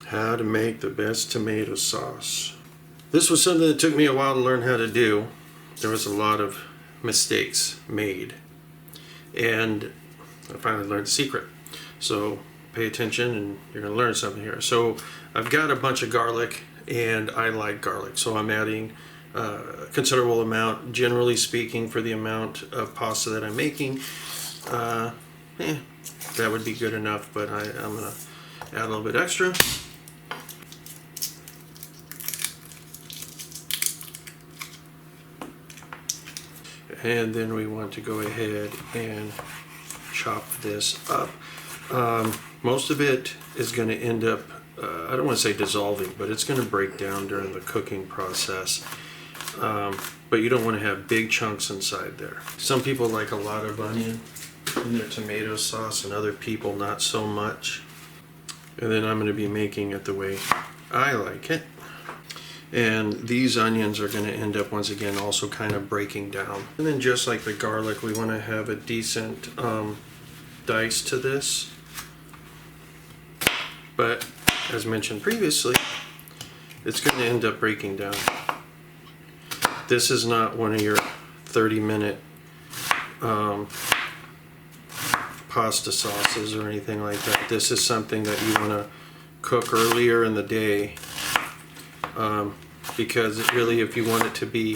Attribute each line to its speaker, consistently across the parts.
Speaker 1: How to make the best tomato sauce. This was something that took me a while to learn how to do. There was a lot of mistakes made, and I finally learned the secret. So pay attention and you're going to learn something here. So I've got a bunch of garlic, and I like garlic, so I'm adding a considerable amount, generally speaking, for the amount of pasta that I'm making. That would be good enough, but I'm going to add a little bit extra. And then we want to go ahead and chop this up. Most of it is going to end up, I don't want to say dissolving, but it's going to break down during the cooking process. But you don't want to have big chunks inside there. Some people like a lot of onion in their tomato sauce, and other people not so much. And then I'm going to be making it the way I like it. And these onions are going to end up, once again, also kind of breaking down. And then just like the garlic, we want to have a decent dice to this. But as mentioned previously, it's going to end up breaking down. This is not one of your 30-minute pasta sauces or anything like that. This is something that you want to cook earlier in the day. Because it really, if you want it to be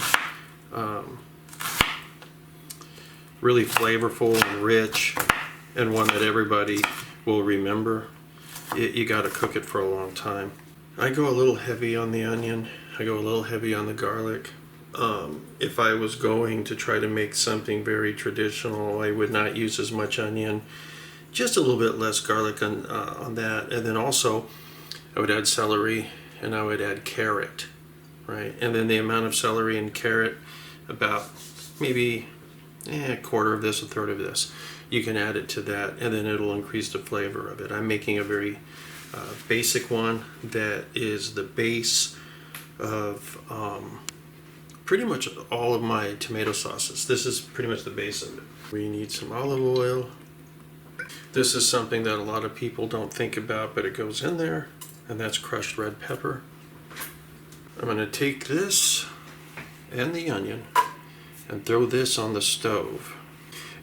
Speaker 1: really flavorful and rich, and one that everybody will remember, you got to cook it for a long time. I go a little heavy on the onion. I go a little heavy on the garlic. If I was going to try to make something very traditional, I would not use as much onion, just a little bit less garlic on that. And then also I would add celery, and I would add carrot, right? And then the amount of celery and carrot, about maybe a quarter of this, a third of this. You can add it to that, and then it'll increase the flavor of it. I'm making a very basic one that is the base of pretty much all of my tomato sauces. This is pretty much the base of it. We need some olive oil. This is something that a lot of people don't think about, but it goes in there. And that's crushed red pepper. I'm going to take this and the onion and throw this on the stove.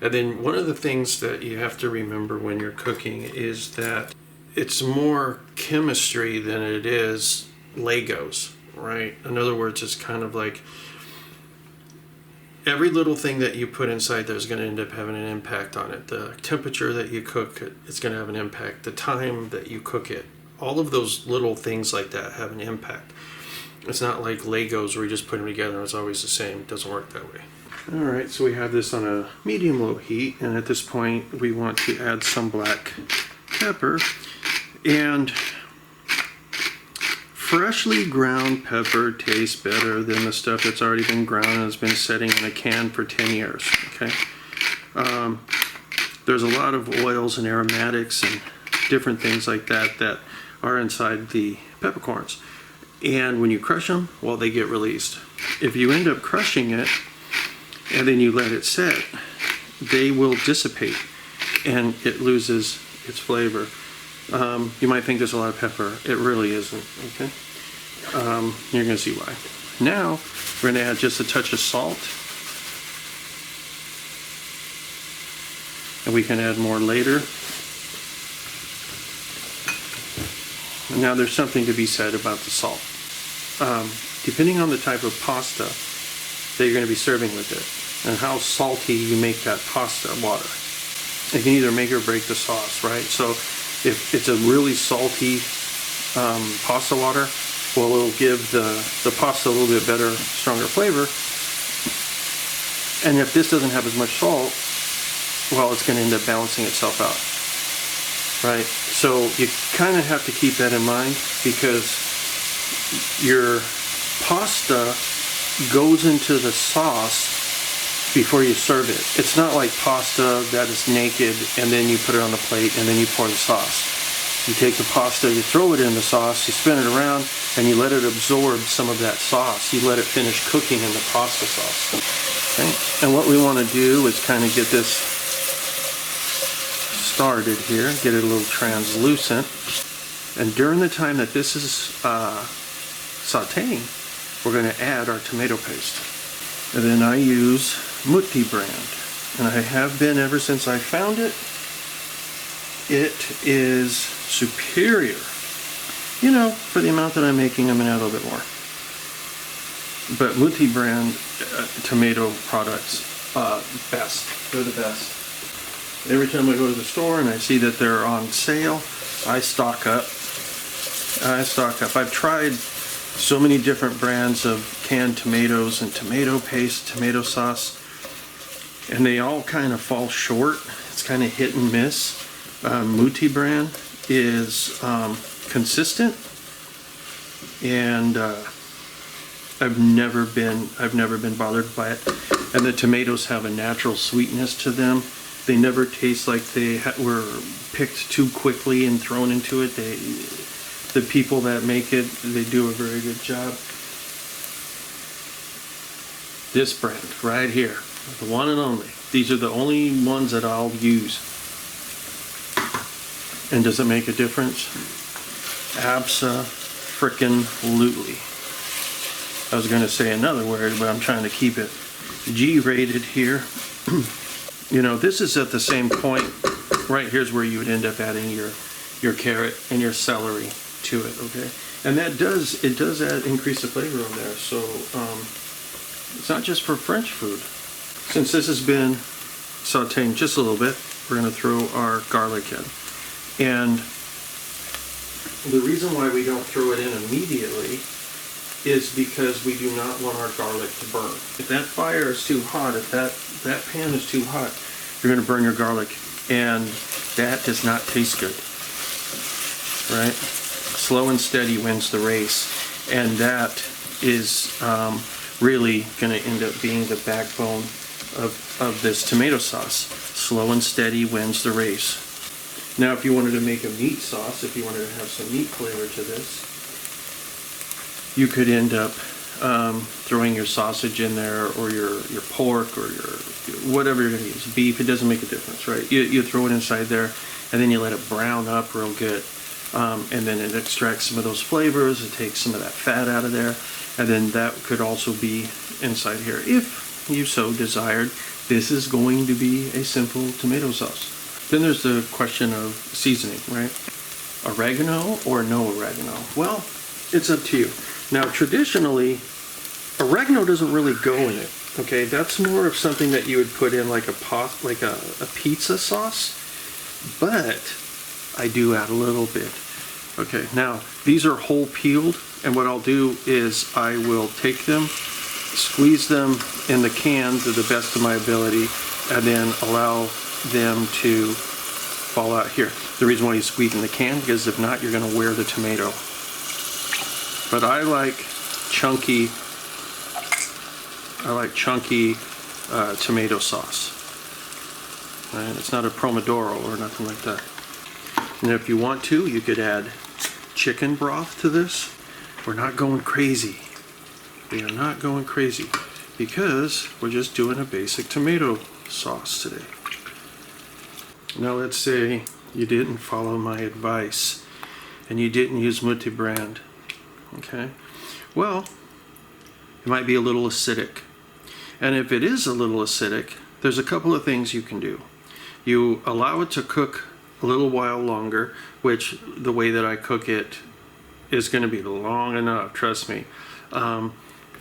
Speaker 1: And then one of the things that you have to remember when you're cooking is that it's more chemistry than it is Legos, right? In other words, it's kind of like every little thing that you put inside there is going to end up having an impact on it. The temperature that you cook it, it's going to have an impact. The time that you cook it, all of those little things like that have an impact. It's not like Legos where you just put them together and it's always the same. It doesn't work that way. Alright, so we have this on a medium-low heat, and at this point we want to add some black pepper. And freshly ground pepper tastes better than the stuff that's already been ground and has been sitting in a can for 10 years. Okay, there's a lot of oils and aromatics and different things like that that are inside the peppercorns, and when you crush them, well, they get released. If you end up crushing it and then you let it set, they will dissipate and it loses its flavor. You might think there's a lot of pepper. It really isn't. Okay, you're gonna see why. Now we're gonna add just a touch of salt, and we can add more later. Now there's something to be said about the salt. Depending on the type of pasta that you're going to be serving with it, and how salty you make that pasta water, it can either make or break the sauce, right? So if it's a really salty pasta water, well, it'll give the pasta a little bit better, stronger flavor. And if this doesn't have as much salt, well, it's going to end up balancing itself out. Right, so you kind of have to keep that in mind, because your pasta goes into the sauce before you serve it. It's not like pasta that is naked and then you put it on the plate and then you pour the sauce. You take the pasta, you throw it in the sauce, you spin it around, and you let it absorb some of that sauce. You let it finish cooking in the pasta sauce. Okay, and what we want to do is kind of get this started here, get it a little translucent, And during the time that this is sauteing, we're going to add our tomato paste. And then I use Mutti brand. And I have been ever since I found it. It is superior. You know, for the amount that I'm making, I'm going to add a little bit more. But Mutti brand tomato products, best. They're the best. Every time I go to the store and I see that they're on sale, I stock up. I've tried so many different brands of canned tomatoes and tomato paste, tomato sauce, and they all kind of fall short. It's kind of hit and miss. Mutti brand is consistent, and I've never been bothered by it. And the tomatoes have a natural sweetness to them. They never taste like they were picked too quickly and thrown into it. The people that make it, they do a very good job. This brand right here, the one and only. These are the only ones that I'll use. And does it make a difference? Abso-frickin-lutely. I was going to say another word, but I'm trying to keep it G-rated here. You know, this is at the same point. Right here's where you would end up adding your carrot and your celery to it. Okay, and that does increase the flavor on there. So it's not just for French food. Since this has been sauteing just a little bit, we're going to throw our garlic in. And the reason why we don't throw it in immediately is because we do not want our garlic to burn. If that fire is too hot, if that pan is too hot, you're going to burn your garlic, and that does not taste good. Right? Slow and steady wins the race, and that is really going to end up being the backbone of this tomato sauce. Slow and steady wins the race. Now, if you wanted to make a meat sauce, if you wanted to have some meat flavor to this, you could end up throwing your sausage in there, or your pork, or your whatever you're going to use. Beef, it doesn't make a difference, right? You throw it inside there, and then you let it brown up real good. And then it extracts some of those flavors, it takes some of that fat out of there, and then that could also be inside here. If you so desired, this is going to be a simple tomato sauce. Then there's the question of seasoning, right? Oregano or no oregano? Well, it's up to you. Now, traditionally, oregano doesn't really go in it. Okay, that's more of something that you would put in like a pizza sauce, but I do add a little bit. Okay, now these are whole peeled, and what I'll do is I will take them, squeeze them in the can to the best of my ability, and then allow them to fall out here. The reason why you squeeze in the can, because if not, you're going to wear the tomato. But I like chunky tomato sauce. Right? It's not a pomodoro or nothing like that. And if you want to, you could add chicken broth to this. We're not going crazy. We are not going crazy because we're just doing a basic tomato sauce today. Now let's say you didn't follow my advice and you didn't use Mutti brand. Okay, well, it might be a little acidic. And if it is a little acidic, there's a couple of things you can do. You allow it to cook a little while longer, which the way that I cook it is going to be long enough, trust me.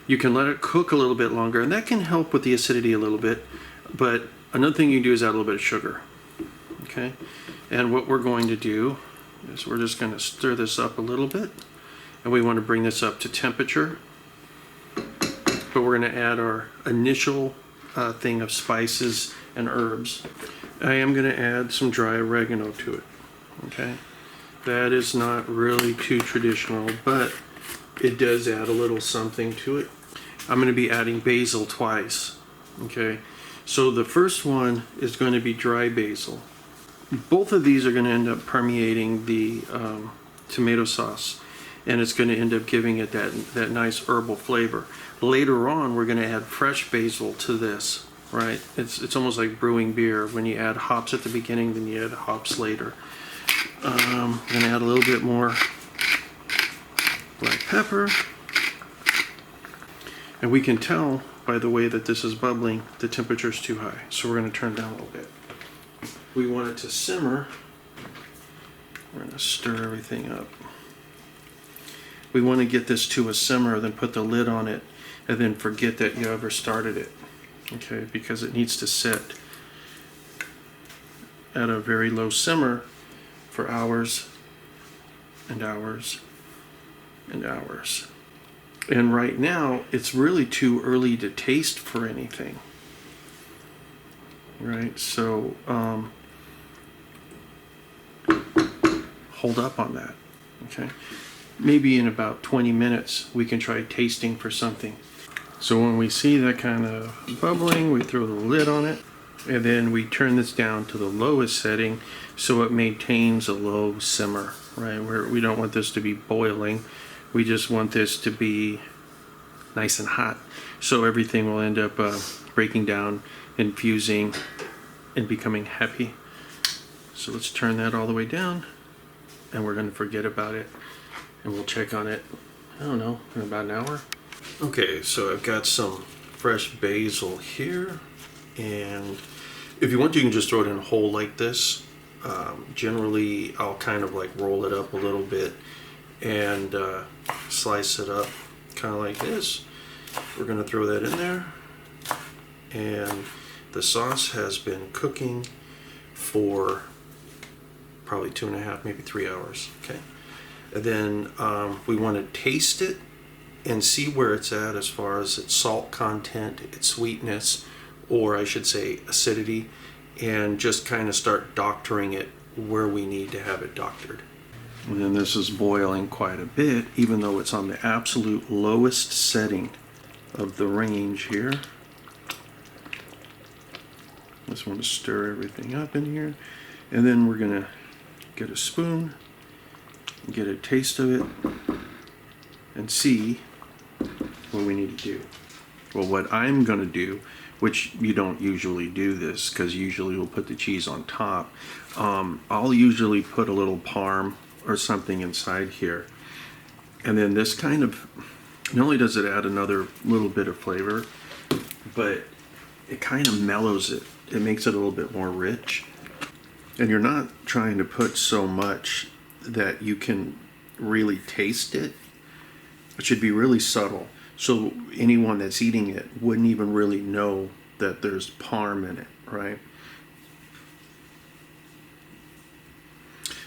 Speaker 1: You can let it cook a little bit longer, and that can help with the acidity a little bit. But another thing you can do is add a little bit of sugar. Okay, and what we're going to do is we're just going to stir this up a little bit. And we want to bring this up to temperature, but we're going to add our initial thing of spices and herbs. I am going to add some dry oregano to it. Okay, that is not really too traditional, but it does add a little something to it. I'm going to be adding basil twice. Okay, so the first one is going to be dry basil. Both of these are going to end up permeating the tomato sauce, and it's going to end up giving it that nice herbal flavor. Later on, we're going to add fresh basil to this, right? It's almost like brewing beer. When you add hops at the beginning, then you add hops later. I'm going to add a little bit more black pepper. And we can tell by the way that this is bubbling, the temperature is too high. So we're going to turn down a little bit. We want it to simmer. We're going to stir everything up. We want to get this to a simmer, then put the lid on it, and then forget that you ever started it. Okay, because it needs to sit at a very low simmer for hours and hours and hours. And right now, it's really too early to taste for anything. Right, so hold up on that. Okay, maybe in about 20 minutes we can try tasting for something. So when we see that kind of bubbling, we throw the lid on it, and then we turn this down to the lowest setting so it maintains a low simmer, right? Where we don't want this to be boiling. We just want this to be nice and hot. So everything will end up breaking down, infusing, and becoming happy. So let's turn that all the way down, and we're going to forget about it, and we'll check on it, I don't know, in about an hour. Okay, so I've got some fresh basil here, and if you want, you can just throw it in whole like this. Generally, I'll kind of like roll it up a little bit and slice it up kind of like this. We're going to throw that in there, and the sauce has been cooking for probably 2.5, maybe 3 hours. Okay, and then we want to taste it and see where it's at as far as its salt content, its sweetness, or I should say acidity, and just kind of start doctoring it where we need to have it doctored. And then this is boiling quite a bit, even though it's on the absolute lowest setting of the range here. Just want to stir everything up in here, and then we're gonna get a spoon, get a taste of it, and see what we need to do. Well, what I'm gonna do, which you don't usually do this because usually we'll put the cheese on top, I'll usually put a little parm or something inside here, and then this kind of, not only does it add another little bit of flavor, but it kind of mellows it. It makes it a little bit more rich, and you're not trying to put so much that you can really taste it. It should be really subtle, so anyone that's eating it wouldn't even really know that there's parm in it, right?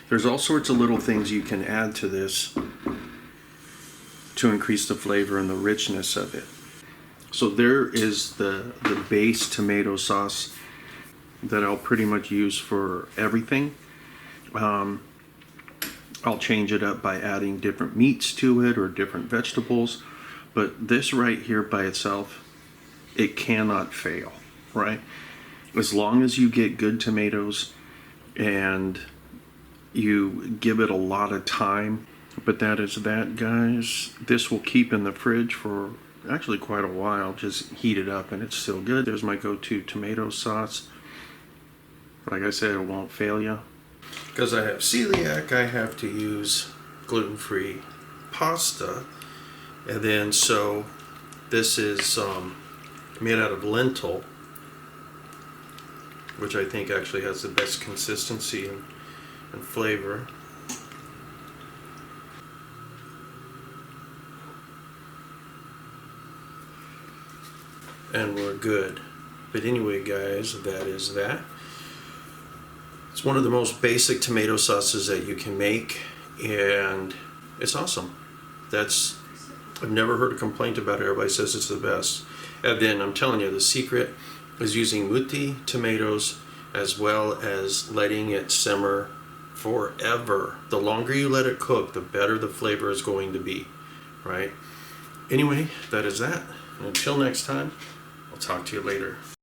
Speaker 1: There's all sorts of little things you can add to this to increase the flavor and the richness of it. So there is the base tomato sauce that I'll pretty much use for everything. I'll change it up by adding different meats to it or different vegetables, but this right here by itself, it cannot fail, right? As long as you get good tomatoes and you give it a lot of time. But that is that, guys. This will keep in the fridge for actually quite a while. Just heat it up and it's still good. There's my go-to tomato sauce. Like I said, it won't fail you. Because I have celiac, I have to use gluten-free pasta. And then so this is made out of lentil, which I think actually has the best consistency and flavor. And we're good. But anyway, guys, that is that. It's one of the most basic tomato sauces that you can make, and it's awesome. I've never heard a complaint about it. Everybody says it's the best. And then I'm telling you, the secret is using Mutti tomatoes as well as letting it simmer forever. The longer you let it cook, the better the flavor is going to be, right? Anyway, that is that. And until next time, I'll talk to you later.